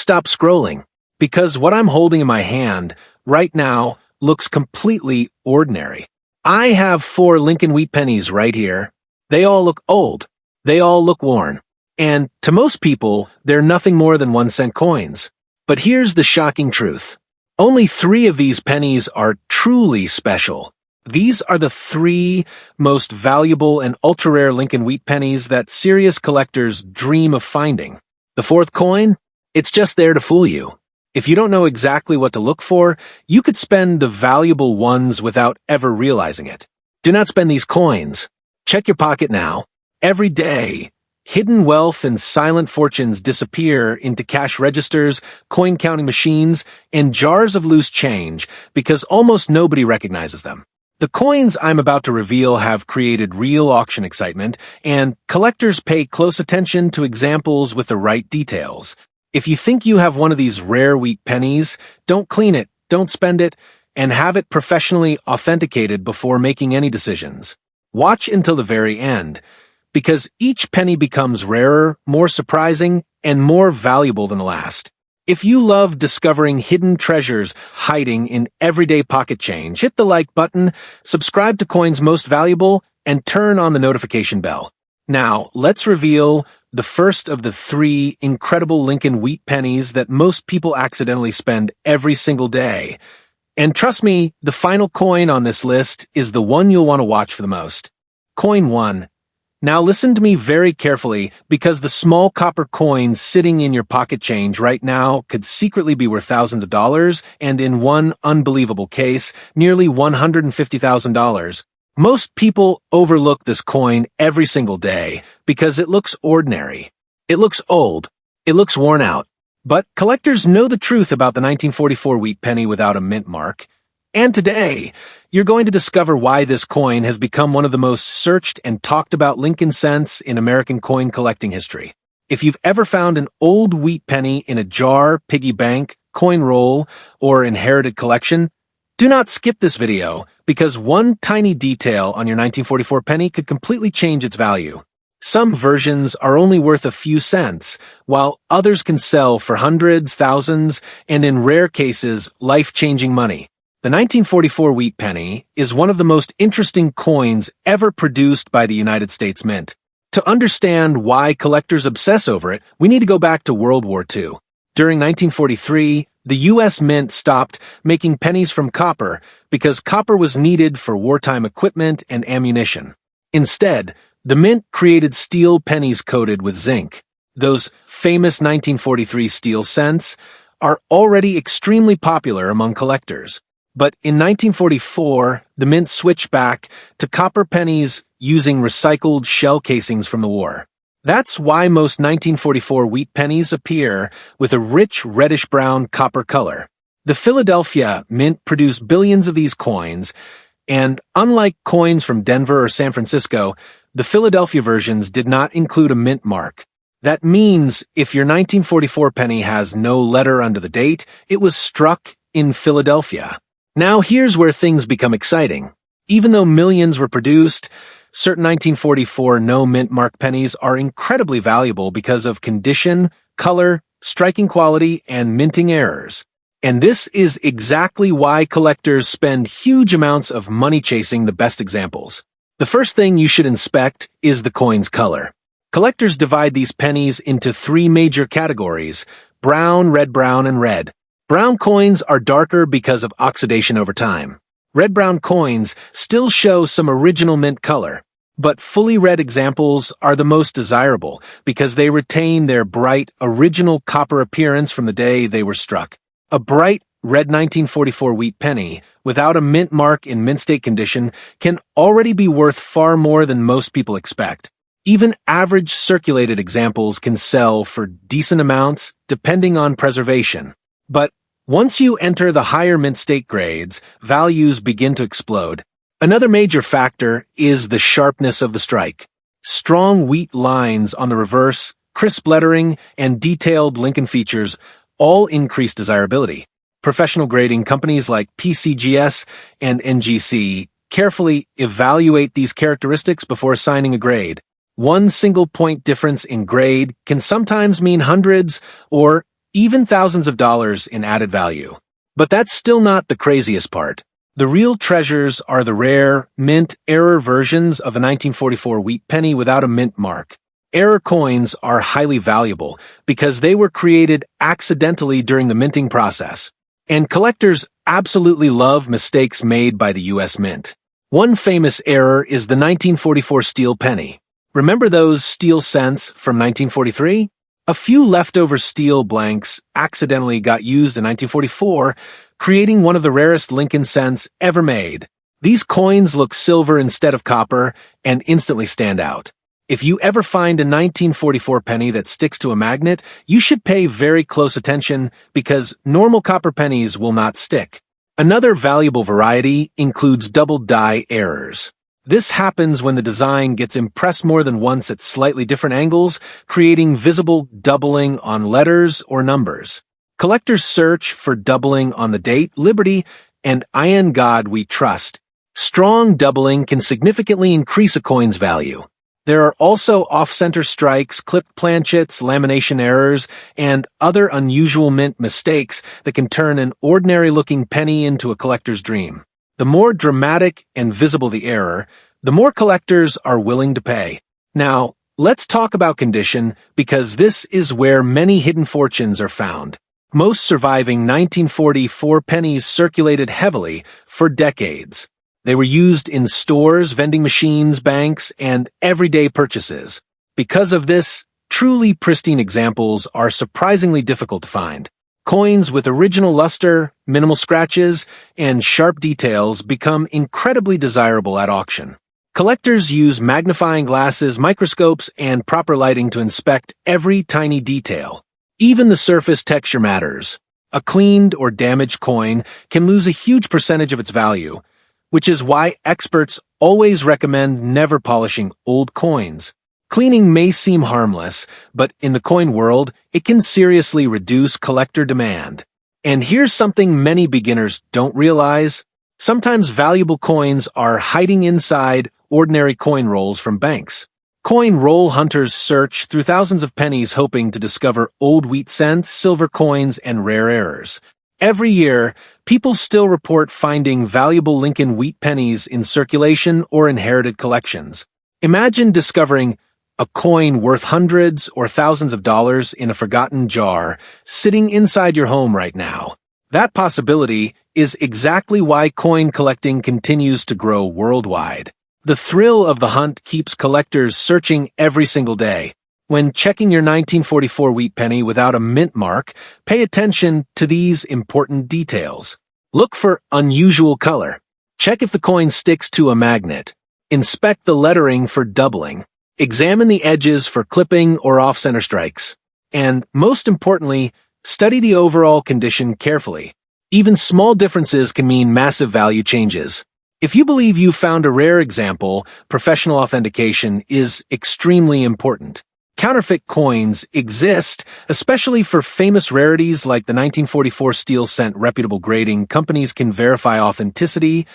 stop scrolling, because what I'm holding in my hand right now looks completely ordinary. I have 4 Lincoln Wheat pennies right here. They all look old. They all look worn. And to most people, they're nothing more than 1-cent coins. But here's the shocking truth. Only 3 of these pennies are truly special. These are the 3 most valuable and ultra-rare Lincoln Wheat pennies that serious collectors dream of finding. The 4th coin? It's just there to fool you. If you don't know exactly what to look for, you could spend the valuable ones without ever realizing it. Do not spend these coins. Check your pocket now. Every day, hidden wealth and silent fortunes disappear into cash registers, coin-counting machines, and jars of loose change because almost nobody recognizes them. The coins I'm about to reveal have created real auction excitement, and collectors pay close attention to examples with the right details. If you think you have one of these rare wheat pennies, don't clean it, don't spend it, and have it professionally authenticated before making any decisions. Watch until the very end, because each penny becomes rarer, more surprising, and more valuable than the last. If you love discovering hidden treasures hiding in everyday pocket change, hit the like button, subscribe to Coins Most Valuable, and turn on the notification bell. Now, let's reveal the first of the 3 incredible Lincoln Wheat pennies that most people accidentally spend every single day. And trust me, the final coin on this list is the one you'll want to watch for the most. Coin 1. Now listen to me very carefully, because the small copper coins sitting in your pocket change right now could secretly be worth thousands of dollars, and in one unbelievable case, nearly $150,000. Most people overlook this coin every single day because it looks ordinary. It looks old. It looks worn out. But collectors know the truth about the 1944 wheat penny without a mint mark. And today, you're going to discover why this coin has become one of the most searched and talked about Lincoln cents in American coin collecting history. If you've ever found an old wheat penny in a jar, piggy bank, coin roll, or inherited collection, do not skip this video, because one tiny detail on your 1944 penny could completely change its value. Some versions are only worth a few cents, while others can sell for hundreds, thousands, and in rare cases, life-changing money. The 1944 wheat penny is one of the most interesting coins ever produced by the United States Mint. To understand why collectors obsess over it, we need to go back to World War II. During 1943, the U.S. Mint stopped making pennies from copper because copper was needed for wartime equipment and ammunition. Instead, the Mint created steel pennies coated with zinc. Those famous 1943 steel cents are already extremely popular among collectors. But in 1944, the Mint switched back to copper pennies using recycled shell casings from the war. That's why most 1944 wheat pennies appear with a rich reddish-brown copper color. The Philadelphia Mint produced billions of these coins, and unlike coins from Denver or San Francisco, the Philadelphia versions did not include a mint mark. That means if your 1944 penny has no letter under the date, it was struck in Philadelphia. Now here's where things become exciting. Even though millions were produced, certain 1944 no-mint mark pennies are incredibly valuable because of condition, color, striking quality, and minting errors. And this is exactly why collectors spend huge amounts of money chasing the best examples. The first thing you should inspect is the coin's color. Collectors divide these pennies into 3 major categories: brown, red-brown, and red. Brown coins are darker because of oxidation over time. Red-brown coins still show some original mint color, but fully red examples are the most desirable because they retain their bright, original copper appearance from the day they were struck. A bright, red 1944 wheat penny, without a mint mark in mint state condition, can already be worth far more than most people expect. Even average circulated examples can sell for decent amounts, depending on preservation. But once you enter the higher mint state grades, values begin to explode. Another major factor is the sharpness of the strike. Strong wheat lines on the reverse, crisp lettering, and detailed Lincoln features all increase desirability. Professional grading companies like PCGS and NGC carefully evaluate these characteristics before assigning a grade. One single point difference in grade can sometimes mean hundreds or even thousands of dollars in added value. But that's still not the craziest part. The real treasures are the rare, mint, error versions of a 1944 wheat penny without a mint mark. Error coins are highly valuable because they were created accidentally during the minting process. And collectors absolutely love mistakes made by the U.S. Mint. One famous error is the 1944 steel penny. Remember those steel cents from 1943? A few leftover steel blanks accidentally got used in 1944, creating one of the rarest Lincoln cents ever made. These coins look silver instead of copper and instantly stand out. If you ever find a 1944 penny that sticks to a magnet, you should pay very close attention because normal copper pennies will not stick. Another valuable variety includes double die errors. This happens when the design gets impressed more than once at slightly different angles, creating visible doubling on letters or numbers. Collectors search for doubling on the date, Liberty, and "In God We Trust." Strong doubling can significantly increase a coin's value. There are also off-center strikes, clipped planchets, lamination errors, and other unusual mint mistakes that can turn an ordinary-looking penny into a collector's dream. The more dramatic and visible the error, the more collectors are willing to pay. Now, let's talk about condition because this is where many hidden fortunes are found. Most surviving 1944 pennies circulated heavily for decades. They were used in stores, vending machines, banks, and everyday purchases. Because of this, truly pristine examples are surprisingly difficult to find. Coins with original luster, minimal scratches, and sharp details become incredibly desirable at auction. Collectors use magnifying glasses, microscopes, and proper lighting to inspect every tiny detail. Even the surface texture matters. A cleaned or damaged coin can lose a huge percentage of its value, which is why experts always recommend never polishing old coins. Cleaning may seem harmless, but in the coin world, it can seriously reduce collector demand. And here's something many beginners don't realize. Sometimes valuable coins are hiding inside ordinary coin rolls from banks. Coin roll hunters search through thousands of pennies hoping to discover old wheat cents, silver coins, and rare errors. Every year, people still report finding valuable Lincoln wheat pennies in circulation or inherited collections. Imagine discovering a coin worth hundreds or thousands of dollars in a forgotten jar sitting inside your home right now. That possibility is exactly why coin collecting continues to grow worldwide. The thrill of the hunt keeps collectors searching every single day. When checking your 1944 wheat penny without a mint mark, pay attention to these important details. Look for unusual color. Check if the coin sticks to a magnet. Inspect the lettering for doubling. Examine the edges for clipping or off-center strikes. And, most importantly, study the overall condition carefully. Even small differences can mean massive value changes. If you believe you found a rare example, professional authentication is extremely important. Counterfeit coins exist, especially for famous rarities like the 1944 steel cent. Reputable grading companies can verify authenticity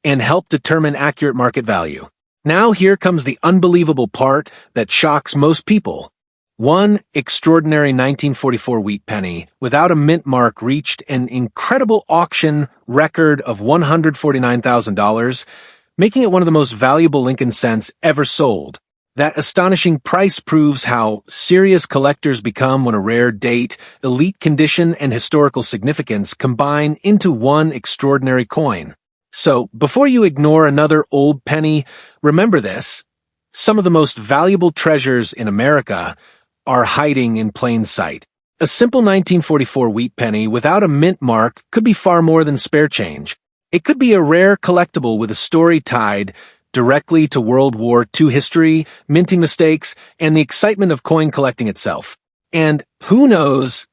and help determine accurate market value. Now here comes the unbelievable part that shocks most people. One extraordinary 1944 wheat penny without a mint mark reached an incredible auction record of $149,000, making it one of the most valuable Lincoln cents ever sold. That astonishing price proves how serious collectors become when a rare date, elite condition, and historical significance combine into one extraordinary coin. So, before you ignore another old penny, remember this. Some of the most valuable treasures in America are hiding in plain sight. A simple 1944 wheat penny without a mint mark could be far more than spare change. It could be a rare collectible with a story tied directly to World War II history, minting mistakes, and the excitement of coin collecting itself. And who knows,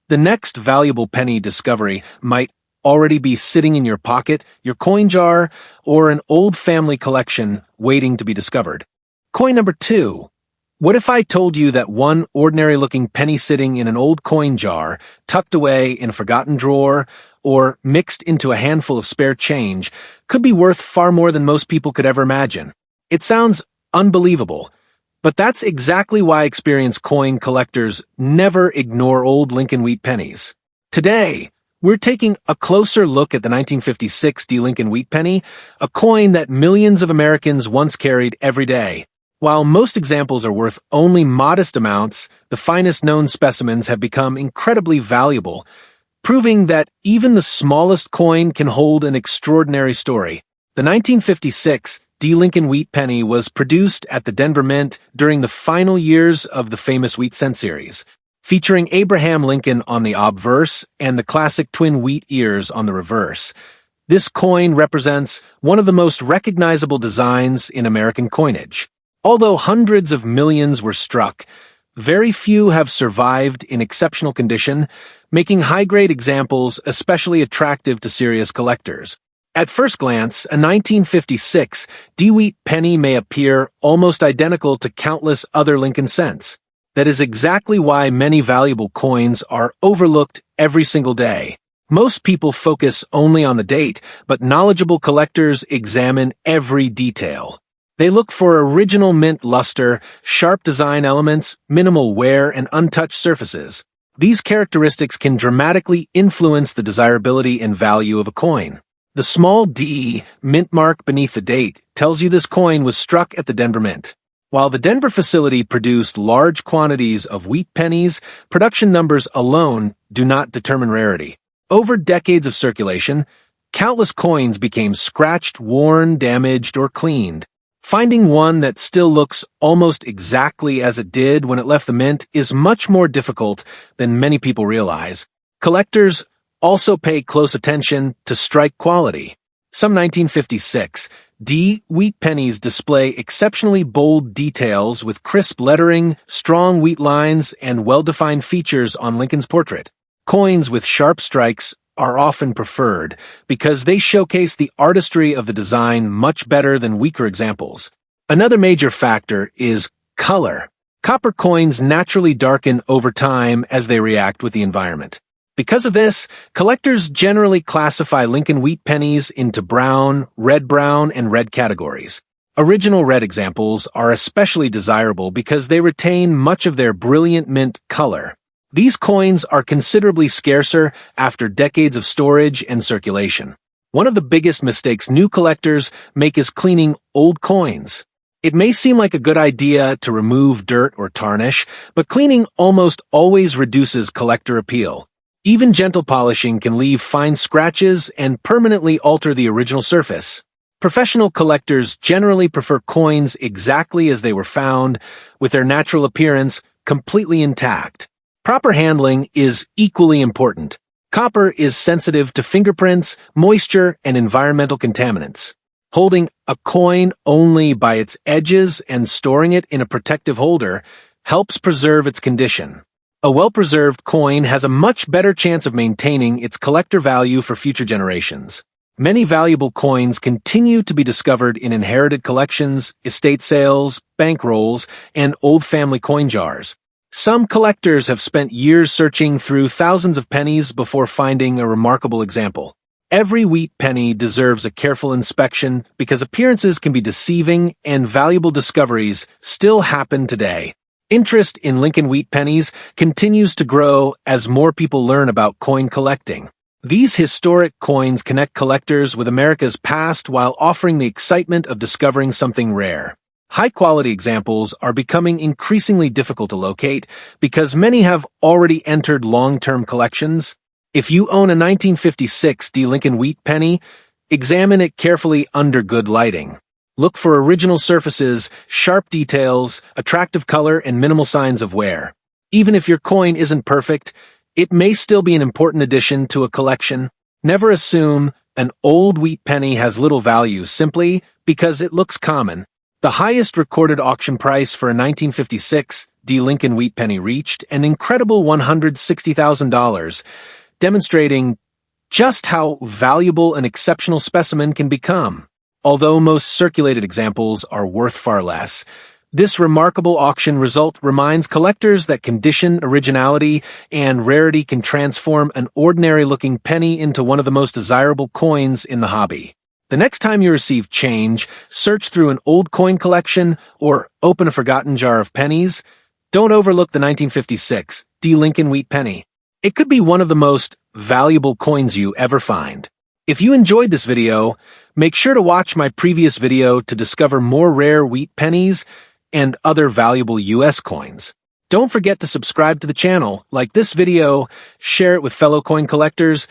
the next valuable penny discovery might already be sitting in your pocket, your coin jar, or an old family collection waiting to be discovered. Coin number 2. What if I told you that one ordinary-looking penny sitting in an old coin jar, tucked away in a forgotten drawer, or mixed into a handful of spare change, could be worth far more than most people could ever imagine? It sounds unbelievable, But that's exactly why experienced coin collectors never ignore old Lincoln Wheat pennies. Today, we're taking a closer look at the 1956 D. Lincoln Wheat penny, a coin that millions of Americans once carried every day. While most examples are worth only modest amounts, the finest known specimens have become incredibly valuable, proving that even the smallest coin can hold an extraordinary story. The 1956 D. Lincoln Wheat penny was produced at the Denver Mint during the final years of the famous wheat cent series, featuring Abraham Lincoln on the obverse and the classic twin wheat ears on the reverse. This coin represents one of the most recognizable designs in American coinage. Although hundreds of millions were struck, very few have survived in exceptional condition, making high-grade examples especially attractive to serious collectors. At first glance, a 1956 D. Wheat penny may appear almost identical to countless other Lincoln cents. That is exactly why many valuable coins are overlooked every single day. Most people focus only on the date, but knowledgeable collectors examine every detail. They look for original mint luster, sharp design elements, minimal wear, and untouched surfaces. These characteristics can dramatically influence the desirability and value of a coin. The small D mint mark beneath the date tells you this coin was struck at the Denver Mint. While the Denver facility produced large quantities of wheat pennies, production numbers alone do not determine rarity. Over decades of circulation, countless coins became scratched, worn, damaged, or cleaned. Finding one that still looks almost exactly as it did when it left the mint is much more difficult than many people realize. Collectors also pay close attention to strike quality. Some 1956 D. Wheat pennies display exceptionally bold details with crisp lettering, strong wheat lines, and well-defined features on Lincoln's portrait. Coins with sharp strikes are often preferred because they showcase the artistry of the design much better than weaker examples. Another major factor is color. Copper coins naturally darken over time as they react with the environment. Because of this, collectors generally classify Lincoln Wheat pennies into brown, and red categories. Original red examples are especially desirable because they retain much of their brilliant mint color. These coins are considerably scarcer after decades of storage and circulation. One of the biggest mistakes new collectors make is cleaning old coins. It may seem like a good idea to remove dirt or tarnish, but cleaning almost always reduces collector appeal. Even gentle polishing can leave fine scratches and permanently alter the original surface. Professional collectors generally prefer coins exactly as they were found, with their natural appearance completely intact. Proper handling is equally important. Copper is sensitive to fingerprints, moisture, and environmental contaminants. Holding a coin only by its edges and storing it in a protective holder helps preserve its condition. A well-preserved coin has a much better chance of maintaining its collector value for future generations. Many valuable coins continue to be discovered in inherited collections, estate sales, bank rolls, and old family coin jars. Some collectors have spent years searching through thousands of pennies before finding a remarkable example. Every wheat penny deserves a careful inspection because appearances can be deceiving and valuable discoveries still happen today. Interest in Lincoln Wheat pennies continues to grow as more people learn about coin collecting. These historic coins connect collectors with America's past while offering the excitement of discovering something rare. High-quality examples are becoming increasingly difficult to locate because many have already entered long-term collections. If you own a 1956 D. Lincoln Wheat penny, examine it carefully under good lighting. Look for original surfaces, sharp details, attractive color, and minimal signs of wear. Even if your coin isn't perfect, it may still be an important addition to a collection. Never assume an old wheat penny has little value simply because it looks common. The highest recorded auction price for a 1956 D. Lincoln Wheat penny reached an incredible $160,000, demonstrating just how valuable an exceptional specimen can become. Although most circulated examples are worth far less, this remarkable auction result reminds collectors that condition, originality, and rarity can transform an ordinary-looking penny into one of the most desirable coins in the hobby. The next time you receive change, search through an old coin collection or open a forgotten jar of pennies. Don't overlook the 1956 D. Lincoln Wheat Penny. It could be one of the most valuable coins you ever find. If you enjoyed this video, make sure to watch my previous video to discover more rare wheat pennies and other valuable US coins. Don't forget to subscribe to the channel, like this video, share it with fellow coin collectors,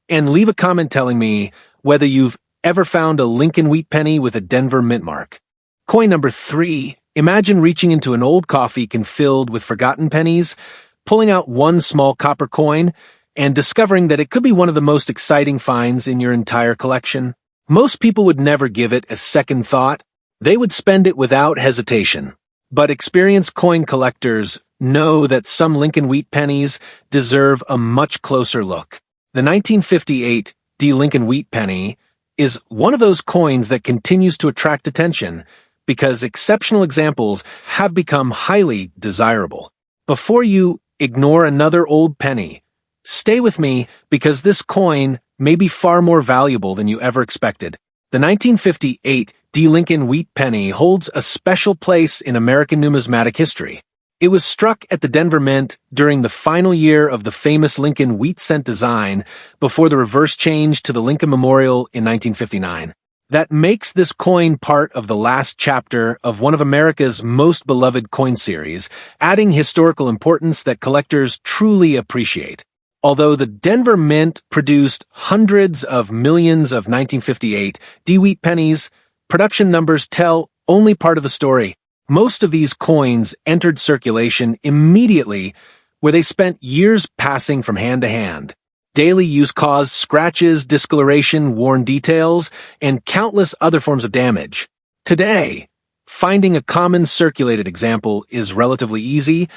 and leave a comment telling me whether you've ever found a Lincoln Wheat Penny with a Denver mint mark. Coin number 3. Imagine reaching into an old coffee can filled with forgotten pennies, pulling out one small copper coin, and discovering that it could be one of the most exciting finds in your entire collection. Most people would never give it a second thought. They would spend it without hesitation. But experienced coin collectors know that some Lincoln Wheat pennies deserve a much closer look. The 1958 D. Lincoln Wheat Penny is one of those coins that continues to attract attention because exceptional examples have become highly desirable. Before you ignore another old penny, stay with me because this coin may be far more valuable than you ever expected. The 1958 D. Lincoln Wheat Penny holds a special place in American numismatic history. It was struck at the Denver Mint during the final year of the famous Lincoln wheat cent design before the reverse change to the Lincoln Memorial in 1959. That makes this coin part of the last chapter of one of America's most beloved coin series, adding historical importance that collectors truly appreciate. Although the Denver Mint produced hundreds of millions of 1958 D. Wheat pennies, production numbers tell only part of the story. Most of these coins entered circulation immediately, where they spent years passing from hand to hand. Daily use caused scratches, discoloration, worn details, and countless other forms of damage. Today, finding a common circulated example is relatively easy,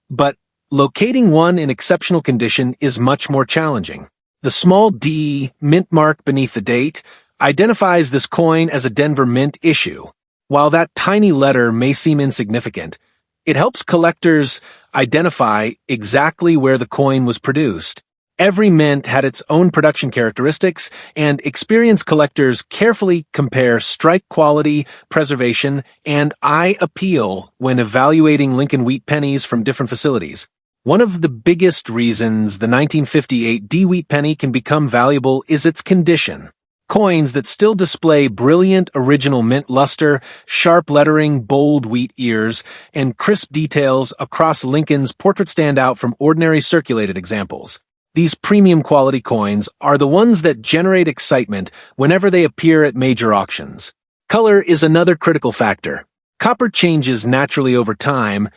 but locating one in exceptional condition is much more challenging. The small D mint mark beneath the date identifies this coin as a Denver Mint issue. While that tiny letter may seem insignificant, it helps collectors identify exactly where the coin was produced. Every mint had its own production characteristics, and experienced collectors carefully compare strike quality, preservation, and eye appeal when evaluating Lincoln Wheat pennies from different facilities. One of the biggest reasons the 1958 D. Wheat Penny can become valuable is its condition. Coins that still display brilliant original mint luster, sharp lettering, bold wheat ears, and crisp details across Lincoln's portrait stand out from ordinary circulated examples. These premium quality coins are the ones that generate excitement whenever they appear at major auctions. Color is another critical factor. Copper changes naturally over time,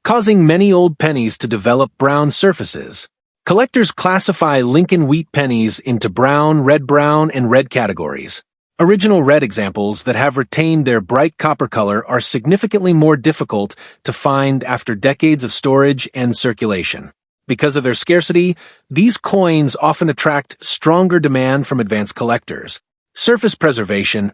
causing many old pennies to develop brown surfaces. Collectors classify Lincoln Wheat pennies into brown, and red categories. Original red examples that have retained their bright copper color are significantly more difficult to find after decades of storage and circulation. Because of their scarcity, these coins often attract stronger demand from advanced collectors. Surface preservation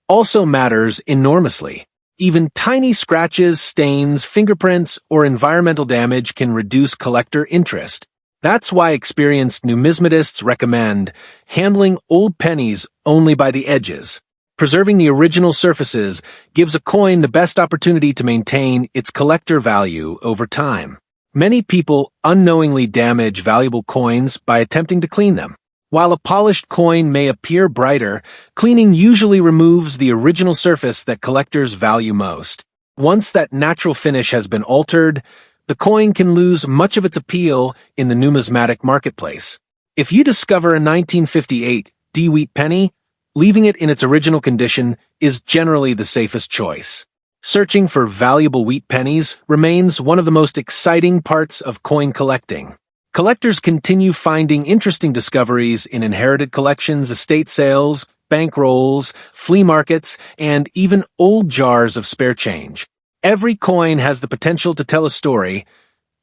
also matters enormously. Even tiny scratches, stains, fingerprints, or environmental damage can reduce collector interest. That's why experienced numismatists recommend handling old pennies only by the edges. Preserving the original surfaces gives a coin the best opportunity to maintain its collector value over time. Many people unknowingly damage valuable coins by attempting to clean them. While a polished coin may appear brighter, cleaning usually removes the original surface that collectors value most. Once that natural finish has been altered, the coin can lose much of its appeal in the numismatic marketplace. If you discover a 1958 D. Wheat penny, leaving it in its original condition is generally the safest choice. Searching for valuable wheat pennies remains one of the most exciting parts of coin collecting. Collectors continue finding interesting discoveries in inherited collections, estate sales, bank rolls, flea markets, and even old jars of spare change. Every coin has the potential to tell a story,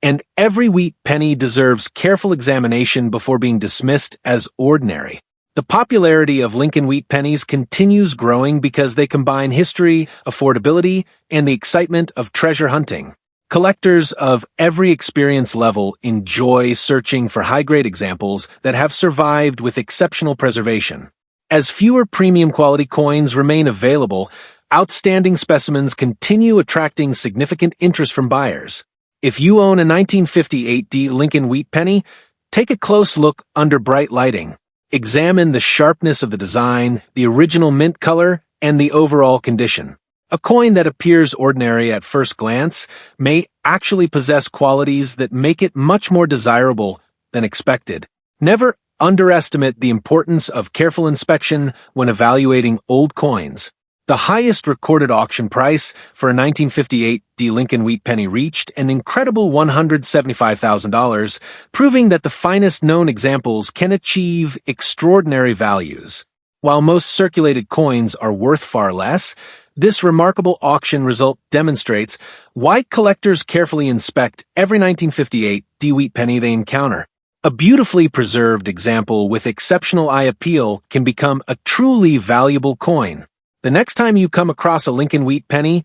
and every wheat penny deserves careful examination before being dismissed as ordinary. The popularity of Lincoln Wheat pennies continues growing because they combine history, affordability, and the excitement of treasure hunting. Collectors of every experience level enjoy searching for high-grade examples that have survived with exceptional preservation. As fewer premium quality coins remain available, outstanding specimens continue attracting significant interest from buyers. If you own a 1958 D Lincoln Wheat penny, take a close look under bright lighting. Examine the sharpness of the design, the original mint color, and the overall condition. A coin that appears ordinary at first glance may actually possess qualities that make it much more desirable than expected. Never underestimate the importance of careful inspection when evaluating old coins. The highest recorded auction price for a 1958 D Lincoln Wheat penny reached an incredible $175,000, proving that the finest known examples can achieve extraordinary values. While most circulated coins are worth far less, this remarkable auction result demonstrates why collectors carefully inspect every 1958 D Wheat penny they encounter. A beautifully preserved example with exceptional eye appeal can become a truly valuable coin. The next time you come across a Lincoln Wheat penny,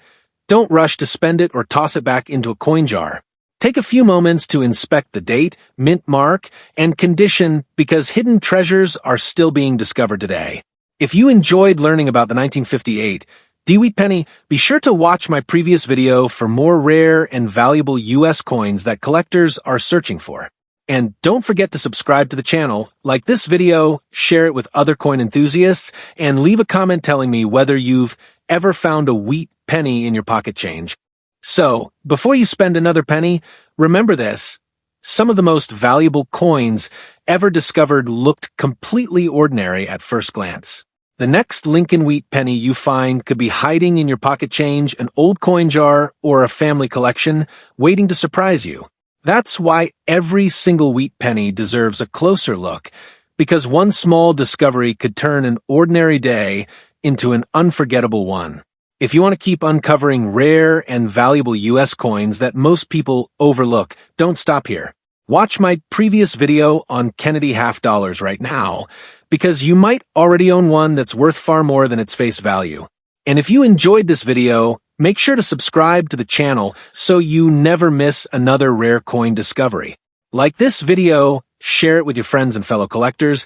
don't rush to spend it or toss it back into a coin jar. Take a few moments to inspect the date, mint mark, and condition because hidden treasures are still being discovered today. If you enjoyed learning about the 1958 D Wheat penny, be sure to watch my previous video for more rare and valuable US coins that collectors are searching for. And don't forget to subscribe to the channel, like this video, share it with other coin enthusiasts, and leave a comment telling me whether you've ever found a wheat penny in your pocket change. So, before you spend another penny, remember this. Some of the most valuable coins ever discovered looked completely ordinary at first glance. The next Lincoln Wheat penny you find could be hiding in your pocket change, an old coin jar, or a family collection, waiting to surprise you. That's why every single wheat penny deserves a closer look, because one small discovery could turn an ordinary day into an unforgettable one. If you want to keep uncovering rare and valuable US coins that most people overlook, don't stop here. Watch my previous video on Kennedy half dollars right now, because you might already own one that's worth far more than its face value. And if you enjoyed this video, make sure to subscribe to the channel so you never miss another rare coin discovery. Like this video, share it with your friends and fellow collectors,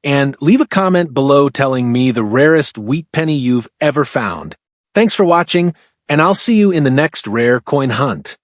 and leave a comment below telling me the rarest wheat penny you've ever found. Thanks for watching, and I'll see you in the next rare coin hunt.